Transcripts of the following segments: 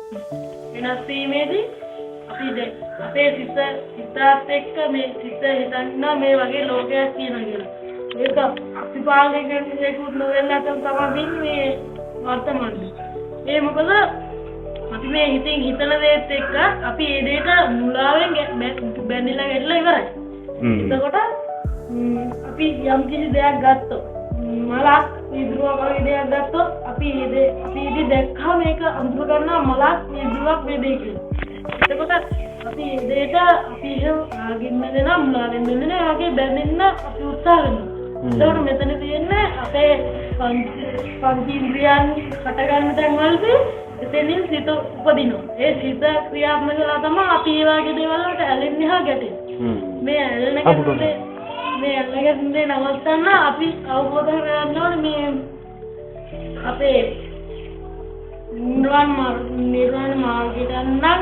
වෙනස් වීමේදී අපේ සිතත් එක්ක මේ සිත හිතන්න මේ වගේ ලෝකයක් තියෙනවා කියලා. ඒක ප්‍රතිපාලනය කරන්නේකුත් නොවෙලා තමයි මේ වර්තමානයේ. ඒ මොකද අපි මේ හිතින් හිතන දේත් එක්ක අපි ඒ දෙයට මුලාවෙන් බැඳිලා ගැටලා ඉවරයි. එතකොට අපි යම් කිසි දෙයක් ගත්තොත් මලක් විදුරක් වගේ දෙයක් ගත්තොත් අපි ඉතින් දැක්කම මේක අඳුර ගන්නවා මලක් විදුරක් වේදේ කියලා. එතකොට අපි ඒ දෙයට අපි ආගින්න දෙනවා මුලාවෙන් දෙන්නේ වගේ බැඳෙන්න අපි උත්සාහ කරනවා. එතකොට මෙතන තියෙන්නේ අපේ පංචේන්ද්‍රයන් හට ගන්න තැන් වලදී එතනින් සිත උපදිනවා. ඒ සිත ක්‍රියාත්මක කළා තමයි අපි ඒ වගේ දේවල් වලට ඇලෙන්නේ හා ගැටෙන්නේ. මේ ඇලෙන ගැටෙන්නේ නවත්තන්න අපි අවබෝධ කරගන්න ඕනේ මේ අපේ නිර්වාණ මාර්ගයට නම්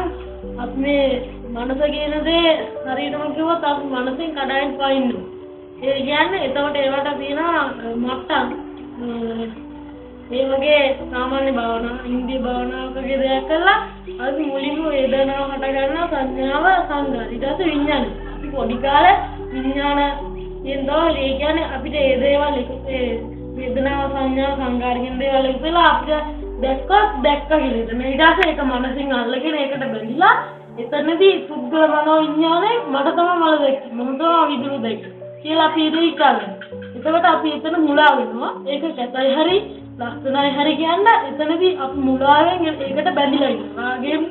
අපි මේ මනස කියන දේ හරියටම කිව්වොත් අපි මනසෙන් කඩාගෙන පයින්න. ඒ කියන්නේ එතකොට ඒවට තියෙනවා මට්ටම් මේ වගේ සාමාන්‍ය භාවනා ඉන්දිය භාවනාවකගේ දෙයක් කළා අපි මුලින්ම වේදනාව හට ගන්නවා සංඥාව සංගාර ඊට පස්සේ විඥානය අපි පොඩි කාලේ විඥාන කියනවා ඒ කියන්නේ අපිට ඒ දේවල් වේදනාව සංඥා සංගාර කියන දේවල් ඉතලා අපිට දැක්ක කියලා හිතන ඊට පස්සේ ඒක මනසින් අල්ලගෙන ඒකට බැඳිලා එතනදී පුද්ගල මනෝ විඥානේ මට තමයි මල දැක්කේ මම තමයි විදුරු දැක්කේ කියලා අපි ඉරි කරන්නේ. එතකොට අපි එතන මුලා වෙනවා. ඒක කැතයි හරි ලස්සනයි හරි කියන්න එතනදී අපි මුලාවෙන් ඒකට බැඳිලා ඉන්නවා. රාගයෙන්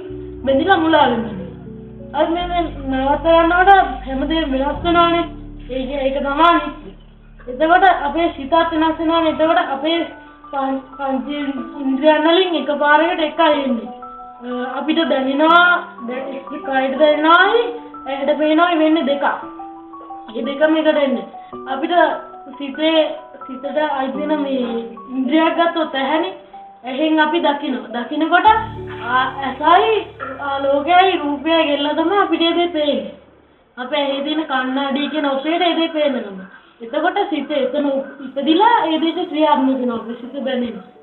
බැඳිලා මුලා වෙනවා. අර මේ නවත යනකොට හැමදේම වෙනස් වෙනවානේ. ඒක තමයි. එතකොට අපේ සිතත් වෙනස් වෙනවානේ. එතකොට අපේ පංච ඉන්ද්‍රියන් වලින් එකපාරකට එකයි එන්නේ. අපිට දැනෙනවා කයට දැනෙනවායි ඇහැට පේනවායි වෙන්නේ දෙකක්. මේ දෙකම එකට එන්නේ. අපිට සිතට අයිති වෙන මේ ඉන්ද්‍රියක් ගත්තොත් ඇහැනේ. ඇහෙන් අපි දකිනවා. දකිනකොට ඇසයි ආලෝකයයි රූපයයි ගෙල්ල තමයි අපිට ඒ දේ පේන්නේ. අපේ ඇහි තියෙන කණ්ණාඩිය කියන ඔපේට ඒ දේ පේනවා. එතකොට සිත එතන ඉපදිලා ඒ දෙයට ක්‍රියාත්මක වෙනවා. සිත බැඳෙනවා.